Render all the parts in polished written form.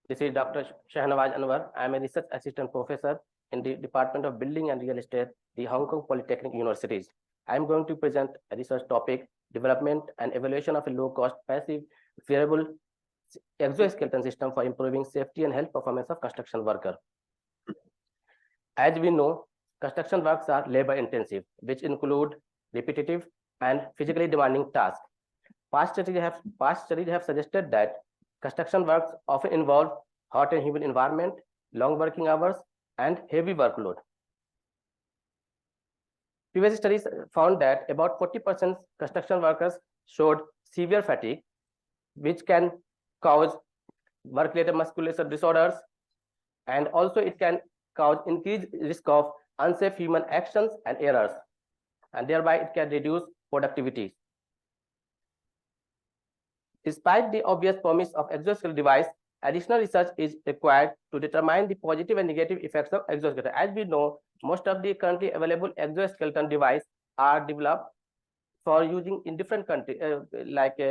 This is Dr. Shahnawaz Anwer. I am a research assistant professor in the Department of Building and Real Estate, the Hong Kong Polytechnic Universities. I am going to present a research topic, development and evaluation of a low-cost, passive, wearable exoskeleton system for improving safety and health performance of construction worker. As we know, construction works are labor-intensive, which include repetitive and physically demanding tasks. Past studies have suggested that construction works often involve hot and humid environment, long working hours, and heavy workload. Previous studies found that about 40% construction workers showed severe fatigue, which can cause work-related musculoskeletal disorders, and also it can cause increased risk of unsafe human actions and errors, and thereby it can reduce productivity. Despite the obvious promise of exoskeleton device, additional research is required to determine the positive and negative effects of exoskeleton. As we know, most of the currently available exoskeleton devices are developed for using in different countries,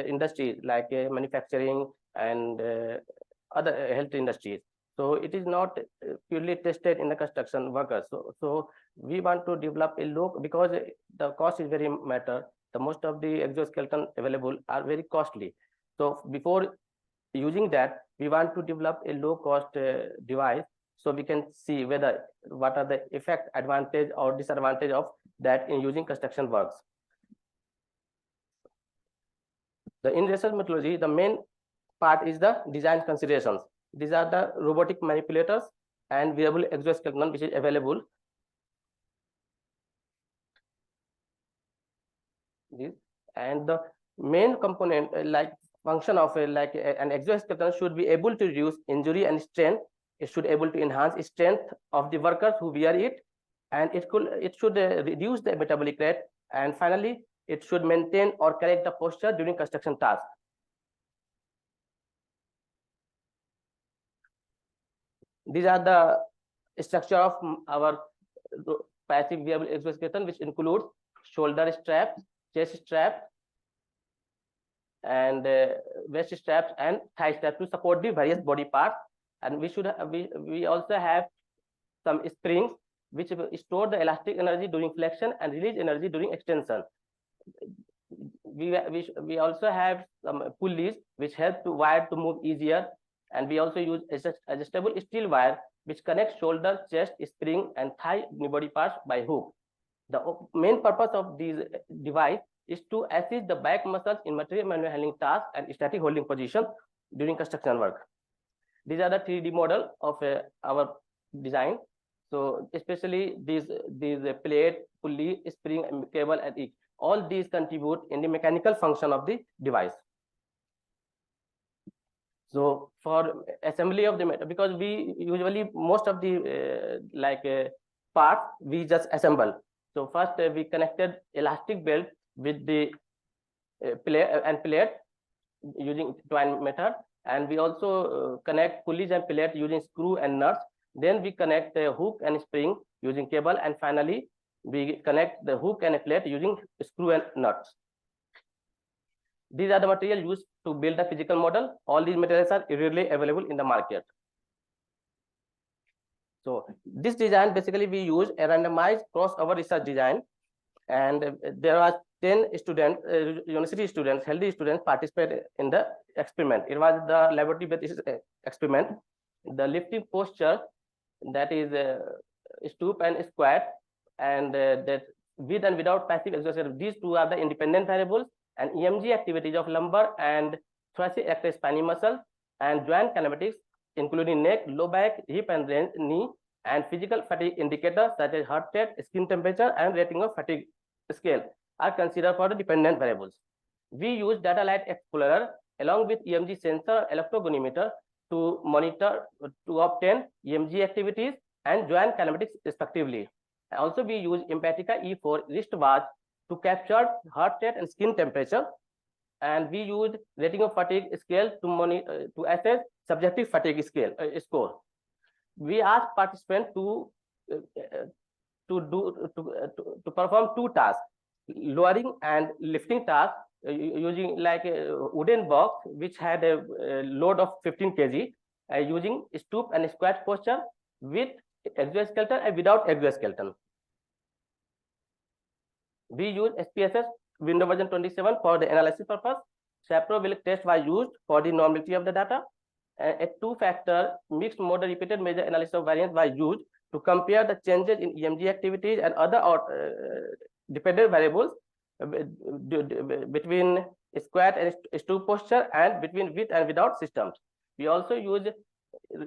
industries like manufacturing and other health industries. So it is not purely tested in the construction workers. So we want to develop a low, because the cost is very matter. The most of the exoskeleton available are very costly. So before using that, we want to develop a low-cost device, so we can see what are the effect, advantage or disadvantage of that in using construction works. In research methodology, the main part is the design considerations. These are the robotic manipulators and wearable exoskeleton which is available. And the main component function of an exoskeleton should be able to reduce injury and strain. It should able to enhance strength of the workers who wear it, and it should reduce the metabolic rate, and finally it should maintain or correct the posture during construction tasks. These are the structure of our passive wearable exoskeleton, which includes shoulder straps, chest straps, and waist straps and thigh straps to support the various body parts. And we also have some springs which store the elastic energy during flexion and release energy during extension. We also have some pulleys which help to wire to move easier, and we also use adjustable steel wire which connects shoulder, chest, spring, and thigh body parts by hook. The main purpose of these device is to assist the back muscles in material manual handling tasks and static holding position during construction work. These are the 3D model of our design. So especially these plate, pulley, spring, and cable, and all these contribute in the mechanical function of the device. So for assembly of the metal, because we usually most of the parts we just assemble. So first we connected elastic belt with the plate using twine method, and we also connect pulleys and plate using screw and nuts. Then we connect the hook and spring using cable, and finally we connect the hook and a plate using screw and nuts. These are the materials used to build the physical model. All these materials are readily available in the market. So this design, basically we use a randomized crossover research design, and there are 10 students, university students, healthy students participated in the experiment. It was the laboratory-based experiment. The lifting posture, that is stoop and squat, and that with and without passive exercise. These two are the independent variables, and EMG activities of lumbar and thoracic erector spinae muscle, and joint kinematics, including neck, low back, hip, and knee, and physical fatigue indicators such as heart rate, skin temperature, and rating of fatigue scale are considered for the dependent variables. We use data light explorer along with EMG sensor electrogoniometer to monitor to obtain EMG activities and joint kinematics respectively. Also, we use Empatica E4 wristwatch to capture heart rate and skin temperature, and we use rating of fatigue scale to assess subjective fatigue scale score. We ask participants to perform two tasks, lowering and lifting tasks using like a wooden box which had a load of 15 kg, using stoop and squat posture with exoskeleton and without exoskeleton. We use SPSS window version 27 for the analysis purpose. Sapro-Wilk test was used for the normality of the data. A two-factor mixed mode repeated measure analysis of variance was used to compare the changes in EMG activities and other dependent variables between squat and stoop posture and between with and without systems. We also use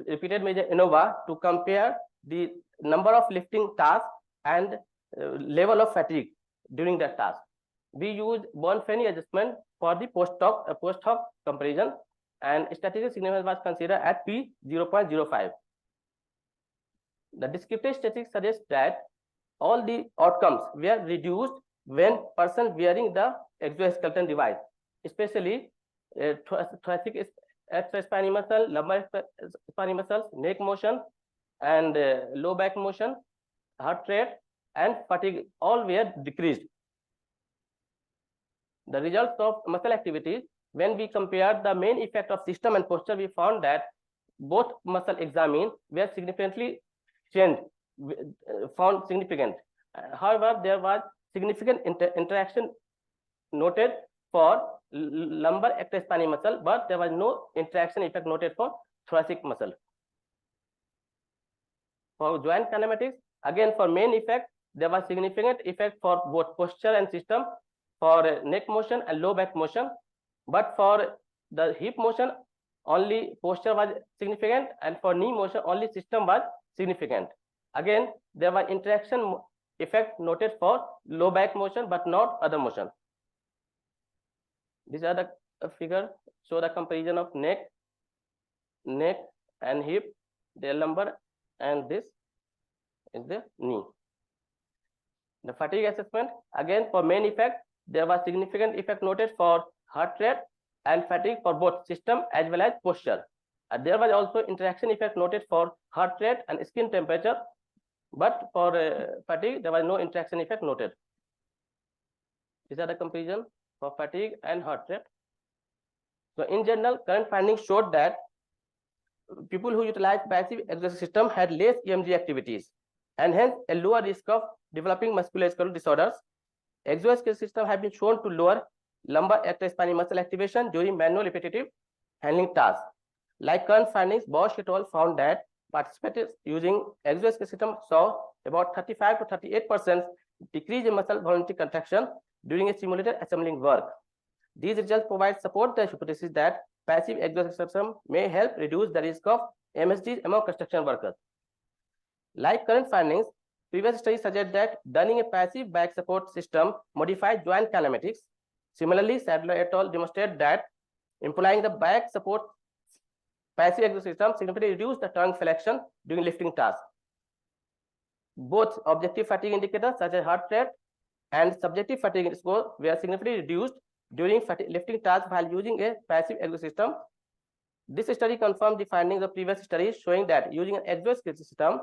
repeated measure ANOVA to compare the number of lifting tasks and level of fatigue during that task. We use Bonferroni adjustment for the post-hoc comparison, and statistical significance was considered at P 0.05. The descriptive statistics suggest that all the outcomes were reduced when person wearing the exoskeleton device, especially thoracic erector spinae muscle, lumbar spinae muscles, neck motion, and low back motion, heart rate, and fatigue all were decreased. The results of muscle activities, when we compared the main effect of system and posture, we found that both muscle examined were significantly changed, found significant. However, there was significant interaction noted for lumbar erector spinae muscle, but there was no interaction effect noted for thoracic muscle. For joint kinematics, again for main effect, there was significant effect for both posture and system, for neck motion and low back motion, but for the hip motion only posture was significant, and for knee motion only system was significant. Again, there was interaction effect noted for low back motion but not other motion. These are the figure show the comparison of neck and hip, their lumbar, and this is the knee. The fatigue assessment, again for main effect, there was significant effect noted for heart rate and fatigue for both system as well as posture. There was also interaction effect noted for heart rate and skin temperature, but for fatigue there was no interaction effect noted. These are the comparison for fatigue and heart rate. So in general, current findings showed that people who utilize passive exercise system had less EMG activities and hence a lower risk of developing musculoskeletal disorders. Exoskeleton system have been shown to lower lumbar erector spinae muscle activation during manual repetitive handling tasks. Like current findings, Bosch et al. Found that participants using exoskeleton system saw about 35 to 38% decrease in muscle voluntary contraction during a simulated assembling work. These results provide support the hypothesis that passive exoskeleton system may help reduce the risk of MSDs among construction workers. Like current findings, previous studies suggest that donning a passive back support system modifies joint kinematics. Similarly, Sadler et al. Demonstrated that employing the back support passive exoskeleton system significantly reduced the trunk flexion during lifting tasks. Both objective fatigue indicators such as heart rate and subjective fatigue score were significantly reduced during lifting tasks while using a passive exoskeleton system. This study confirmed the findings of previous studies showing that using an exoskeleton system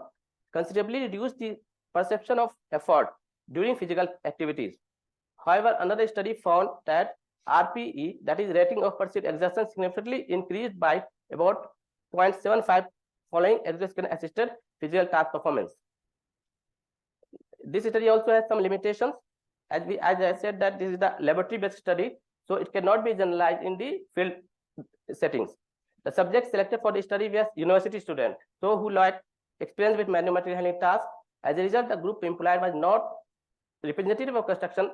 considerably reduced the perception of effort during physical activities. However, another study found that RPE, that is rating of perceived exertion, significantly increased by about 0.75 following exoskeleton assisted physical task performance. This study also has some limitations, as I said that this is the laboratory based study, so it cannot be generalized in the field settings. The subjects selected for the study were university students, so who lacked experience with manual material handling tasks. As a result, the group employed was not representative of construction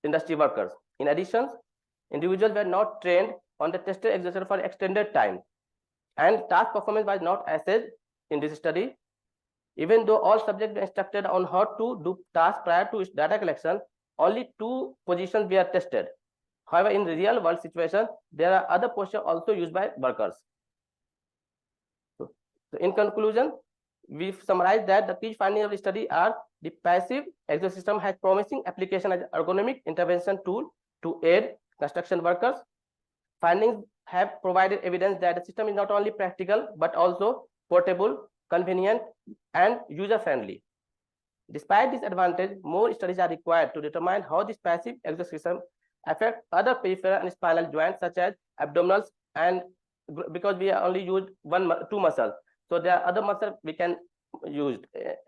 industry workers. In addition, individuals were not trained on the tested exercise for extended time, and task performance was not assessed in this study. Even though all subjects were instructed on how to do tasks prior to data collection, only 2 positions were tested. However, in the real world situation, there are other postures also used by workers. So in conclusion, we've summarized that the key findings of the study are the passive exoskeleton system has promising application as an ergonomic intervention tool to aid construction workers. Findings have provided evidence that the system is not only practical but also portable, convenient, and user-friendly. Despite this advantage, more studies are required to determine how this passive exoskeleton system affects other peripheral and spinal joints such as abdominals and because we only use two muscles, so there are other muscles we can use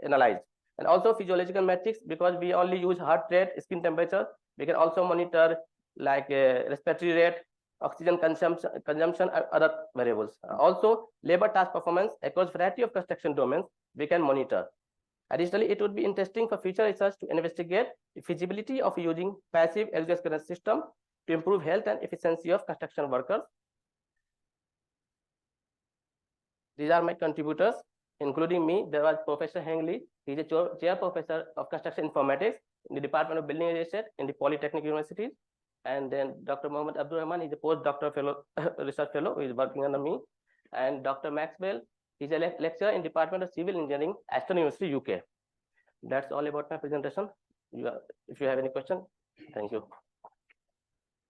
analyze. And also physiological metrics, because we only use heart rate, skin temperature. We can also monitor like respiratory rate, oxygen consumption, and other variables. Also labor task performance across variety of construction domains we can monitor. Additionally, it would be interesting for future research to investigate the feasibility of using passive exoskeleton system to improve health and efficiency of construction workers. These are my contributors, including me. There was Professor Heng. He is a chair professor of construction informatics in the Department of Building Research in the Polytechnic Universities. And then Dr. Mohammed Abdul-Rahman is a postdoctoral fellow, research fellow who is working under me. And Dr. Maxwell is a lecturer in Department of Civil Engineering, Aston University, UK. That's all about my presentation. If you have any question, thank you.